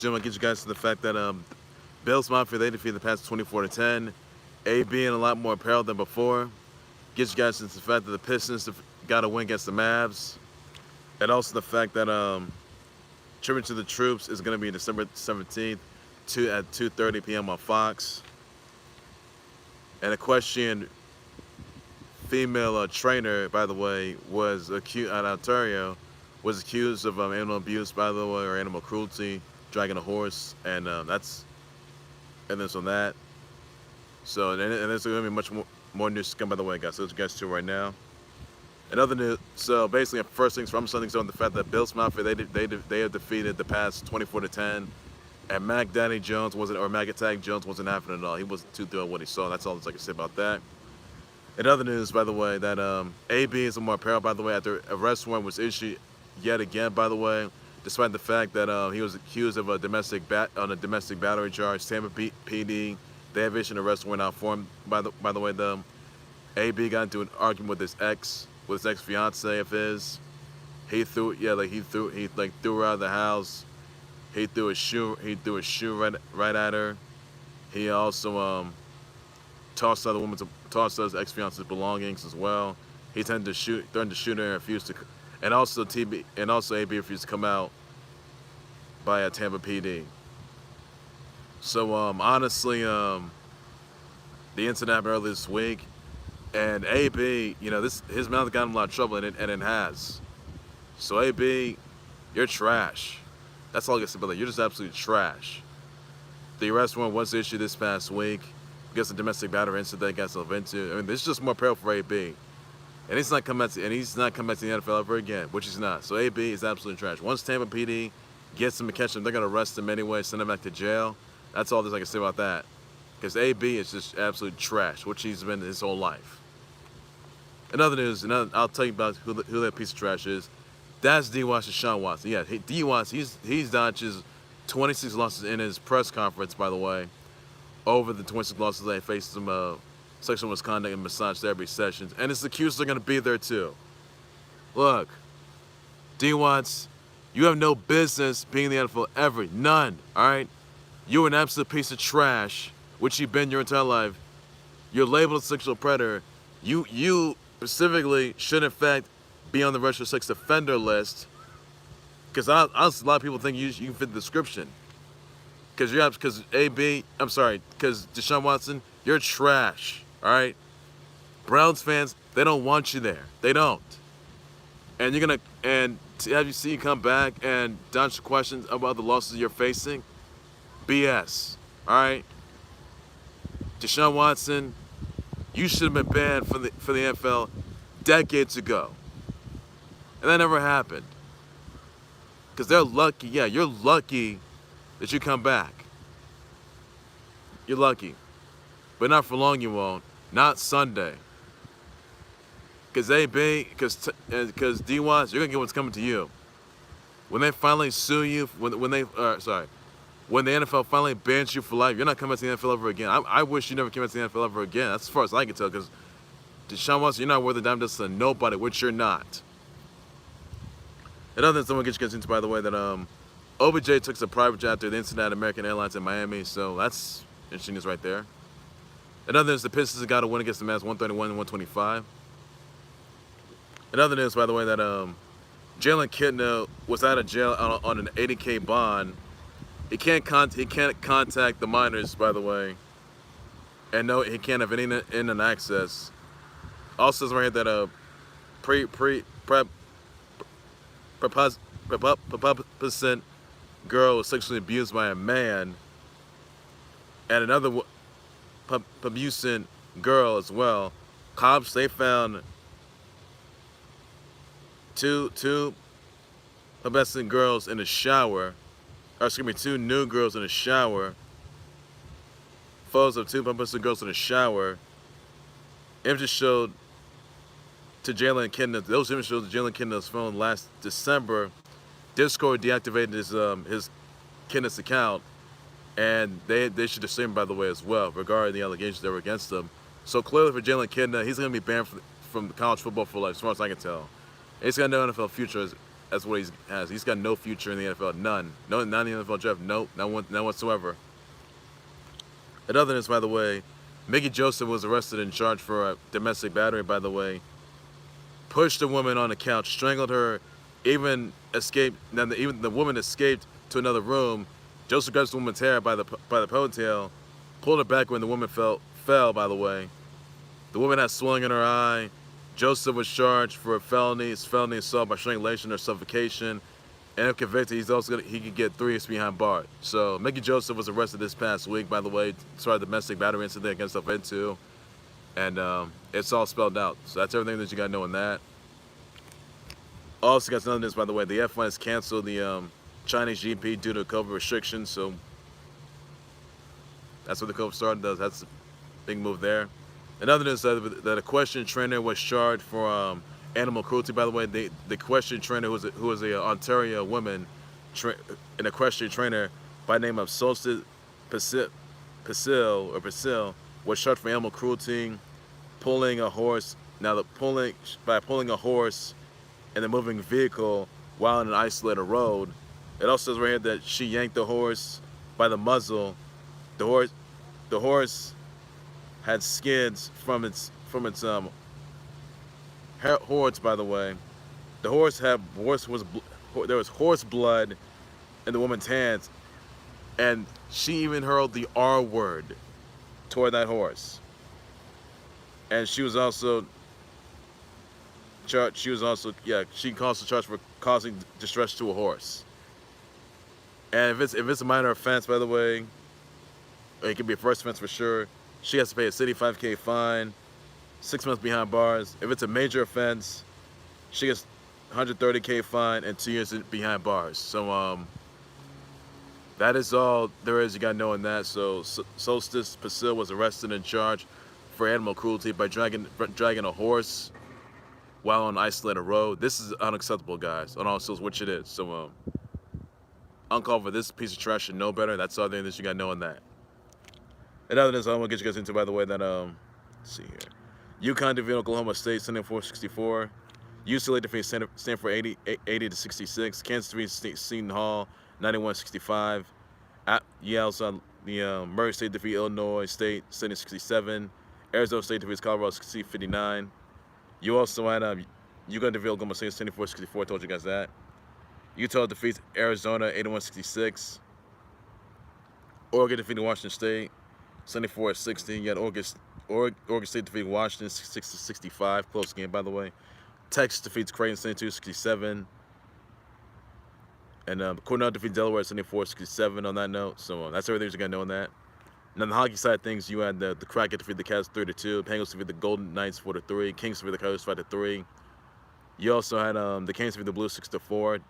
Jim, I'll get you guys to the fact that Bills Mafia, they defeated the Pats 24-10. AB in a lot more peril than before. Get you guys into the fact that the Pistons got a win against the Mavs. And also the fact that Tribute to the Troops is going to be December 17th at 2:30 p.m. on Fox. And a question, female trainer, by the way, was accused at Ontario, was accused of animal abuse, by the way, or animal cruelty, dragging a horse, and that's evidence on that. So, and there's going to be much more news to come, by the way, guys. So, let's get to right now. Another news. So, basically, first things from something's on the fact that Bills Mafia they have defeated the Pats 24-10, and Mac Daddy Jones wasn't, or Mac Attack Jones wasn't happening at all. He wasn't too thrilled what he saw. That's all I can say about that. In other news, by the way, that AB is in more peril, by the way, after arrest warrant was issued yet again, by the way, despite the fact that he was accused of a domestic battery charge. Tampa PD, they have issued an arrest warrant out for him. By the way, the AB got into an argument with his ex-fiancée of his. He threw her out of the house. He threw a shoe right at her. He also tossed his ex-fiancee's belongings as well. He threatened to shoot her and refused to. And also AB refused to come out by Tampa PD. So honestly, the incident happened earlier this week, and AB, his mouth got him in a lot of trouble, and it has. So AB, you're trash. That's all I can say about that. You're just absolute trash. The arrest warrant was issued this past week because of domestic battery incident that got himself into. I mean, this is just more peril for AB. And he's not coming back to the NFL ever again, which he's not. So AB is absolutely trash. Once Tampa PD gets him and catch him, they're gonna arrest him anyway, send him back to jail. That's all I can say about that. Because AB is just absolute trash, which he's been his whole life. In other news, I'll tell you about who that piece of trash is. That's Deshaun Watson. Yeah, D. Watson, he's dodges 26 losses in his press conference, by the way, over the 26 losses they faced him sexual misconduct and massage therapy sessions. And his accusers are going to be there too. Look, D. Watts, you have no business being in the NFL ever. None, all right? You're an absolute piece of trash, which you've been your entire life. You're labeled a sexual predator. You specifically should, in fact, be on the registered sex offender list. Because a lot of people think you can fit the description. Because Deshaun Watson, you're trash. All right, Browns fans, they don't want you there. They don't. And to have you see you come back and dodge questions about the losses you're facing, BS. All right, Deshaun Watson, you should have been banned for the NFL decades ago, and that never happened. Because they're lucky. Yeah, you're lucky that you come back. You're lucky, but not for long. You won't. Not Sunday. Because D. Watts, you're gonna get what's coming to you. When they finally sue you, when the NFL finally bans you for life, you're not coming to the NFL ever again. I wish you never came back to the NFL ever again. That's as far as I can tell. Because Deshaun Watson, you're not worth a dime to nobody, which you're not. Another thing someone gets you guys into, by the way, that OBJ took a private jet after the incident at American Airlines in Miami. So that's interesting news right there. Another news, the Pistons got a win against the Mavs, 131-125. Another news, by the way, that Jalen Kidno was out of jail on an $80K bond. He can't contact the minors, by the way, and no, he can't have any in and access. Also, says right here that prepubescent girl was sexually abused by a man, and another pubescent girl as well. Cops, they found two pubescent girls in a shower. Or excuse me, two nude girls in a shower. Photos of two pubescent girls in a shower. Images showed to Jalen Kidno. Those images showed to Jalen Kidno's phone last December. Discord deactivated his Kidno's account, and they should have seen, by the way, as well, regarding the allegations that were against him. So clearly for Jalen Kidno, he's going to be banned from college football for life, as far as I can tell. He's got no NFL future That's what he has. He's got no future in the NFL. None. No, not in the NFL draft. Nope. None whatsoever. Another news, by the way, Mickey Joseph was arrested and charged for domestic battery, by the way. Pushed a woman on the couch, strangled her, even escaped. Then even the woman escaped to another room. Joseph grabs the woman's hair by the ponytail, pulled her back when the woman fell, by the way. The woman had swelling in her eye. Joseph was charged for felony assault by strangulation or suffocation. And if convicted, he could get 3 years behind bars. So Mickey Joseph was arrested this past week, by the way, for a domestic battery incident against himself into. And it's all spelled out. So that's everything that you got to know on that. Also got another news, by the way. The F1 has canceled the Chinese GP due to COVID restrictions. So that's what the COVID started does. That's a big move there. Another news that a equestrian trainer was charged for animal cruelty, by the way. The equestrian trainer, who was a Ontario woman, an equestrian trainer by the name of Solstice Peril, was charged for animal cruelty, pulling a horse. Now, by pulling a horse in a moving vehicle while on an isolated road. It also says right here that she yanked the horse by the muzzle. The horse had skids from its horns, by the way. There was horse blood in the woman's hands, and she even hurled the R word toward that horse. And she was also charged. She also charged for causing distress to a horse. And if it's a minor offense, by the way, it could be a first offense for sure. She has to pay a city $5,000 fine, 6 months behind bars. If it's a major offense, she gets $130,000 fine and 2 years behind bars. So that is all there is. You got to know in that. So Solstice Peril was arrested and charged for animal cruelty by dragging a horse while on an isolated road. This is unacceptable, guys. On all sorts, which it is. So uncalled for. This piece of trash should know better. That's all there is. You got to know in that. Another news I want to get you guys into, by the way, that let's see here. UConn defeated Oklahoma State 74-64. UCLA defeated Stanford 80-66. Kansas defeated Seton Hall 91-65. Yale saw the Murray State defeat Illinois State 70-67. Arizona State defeats Colorado 60-59. You also had UConn defeated Oklahoma State 74-64. I told you guys that. Utah defeats Arizona 81-66. Oregon defeated Washington State 74-60. You had Oregon State defeated Washington 60-65. Close game, by the way. Texas defeats Creighton 72-67. And Cornell defeats Delaware 74-67 on that note. So that's everything you're going to know on that. And on the hockey side of things, you had the Kraken defeat the Cavs 3-2. Penguins defeat the Golden Knights 4-3. Kings defeat the Coyotes 5-3. You also had the Canes defeat the Blues 6-4.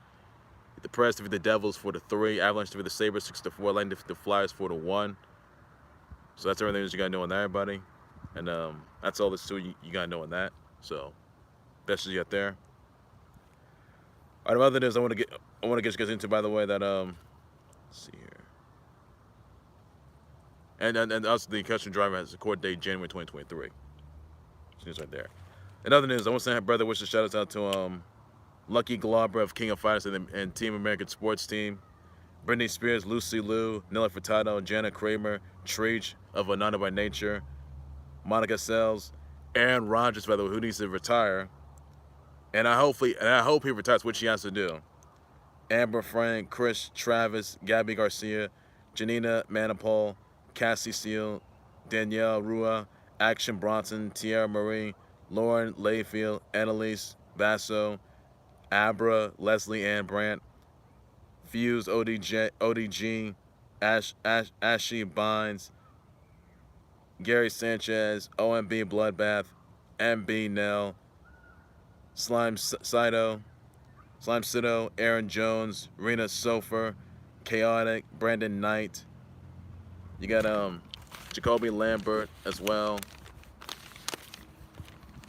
The Preds defeat the Devils 4-3. Avalanche defeat the Sabres 6-4. Lightning defeat the Flyers 4-1. So that's everything that you got to know on that, everybody. And that's all this too. You got to know on that. So best you got there. All right, other news I want to get you guys into, by the way, that let's see here. And also the custom driver has a court date January 2023. News right there. In other news, I want to send brother wishes, shout out to Lucky Galabra of King of Fighters and Team American Sports Team, Britney Spears, Lucy Liu, Nelly Furtado, Jana Kramer, Treach of Ananda by Nature, Monica Sells, Aaron Rodgers, by the way, who needs to retire. And I hope he retires, which he has to do. Amber Frank, Chris Travis, Gabby Garcia, Janina Manipul, Cassie Steele, Danielle Rua, Action Bronson, Tiara Marie, Lauren Layfield, Annalise Basso, Abra, Leslie Ann Brandt, Fuse ODG, Ashley Bynes, Gary Sanchez, OMB Bloodbath, MB Nell, Slime Sido, Aaron Jones, Rena Sofer, Chaotic, Brandon Knight. You got Jacoby Lambert as well.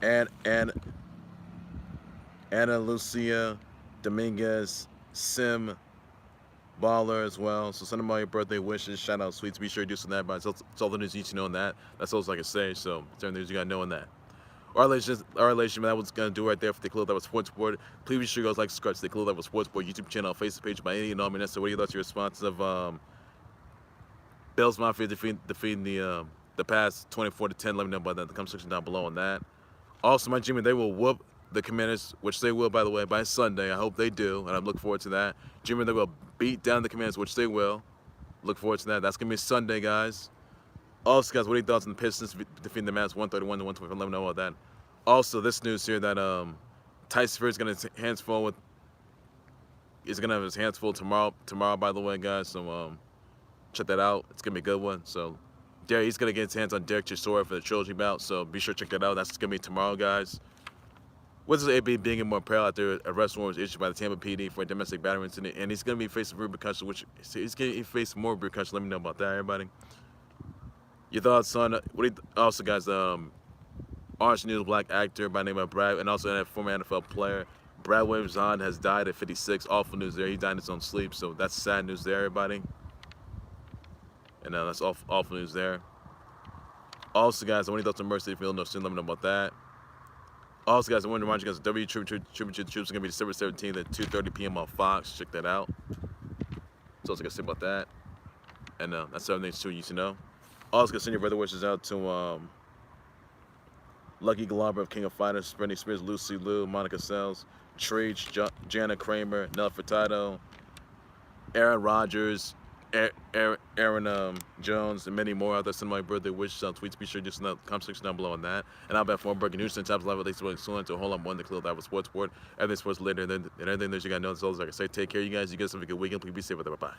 And Anna Lucia Dominguez, Sim Baller as well. So send them all your birthday wishes, shout out, sweets. Be sure to do some of that, but it's all the news you need to know on that. That's all I can say. So it's everything you gotta know on that. Our relation, that was gonna do right there for the Khalil That Was Sports Board. Please be sure you guys like, subscribe to the Khalil That Was Sports Board YouTube channel, Facebook page by any and all means. So what are your thoughts, your responses of Bills Mafia defeating the past 24-10? Let me know about that in the comment section down below on that. Also, my Jimmy, they will whoop the Commanders, which they will, by the way, by Sunday. I hope they do, and I'm looking forward to that. Jimmy, they will beat down the Commanders, which they will. Look forward to that. That's gonna be Sunday, guys. Also, guys, what are your thoughts on the Pistons defeating the Mavs 131-125? Let me know about that. Also, this news here that Tyson Fury's gonna have his hands full tomorrow. By the way, guys. So check that out. It's gonna be a good one. So he's gonna get his hands on Derek Chisora for the trilogy bout. So be sure to check that out. That's gonna be tomorrow, guys. With this AB being in more peril after arrest warrant was issued by the Tampa PD for a domestic battery incident, and he's gonna be facing repercussions, which he's gonna face more repercussions. Let me know about that, everybody. Your thoughts on also, guys? Orange News black actor by the name of Brad, and also a former NFL player, Brad Williams has died at 56. Awful news there. He died in his own sleep, so that's sad news there, everybody. And that's awful news there. Also, guys, I want your thoughts on Mercy Field. No, soon. Let me know about that. Also, guys, I want to remind you guys, W Tribute to the Troops is going to be December 17th at 2:30 p.m. on Fox. Check that out. So, I got to say about that. And that's everything you need to know. Also, send your brother wishes out to Lucky Galabra of King of Fighters, Britney Spears, Lucy Liu, Monica Sells, Treach, Jana Kramer, Nell Furtado, Aaron Rodgers, Aaron Jones, and many more out there. Send my birthday wishes on tweets. Be sure to just in the comment section down below on that. And I'll be for breaking news and times live at least soon to hold on one the Khalil That Was Sports Board. Everything sports later and everything that you got to know. As always, like I say, take care, you guys. You guys have a good weekend. Please be safe with it. Bye bye.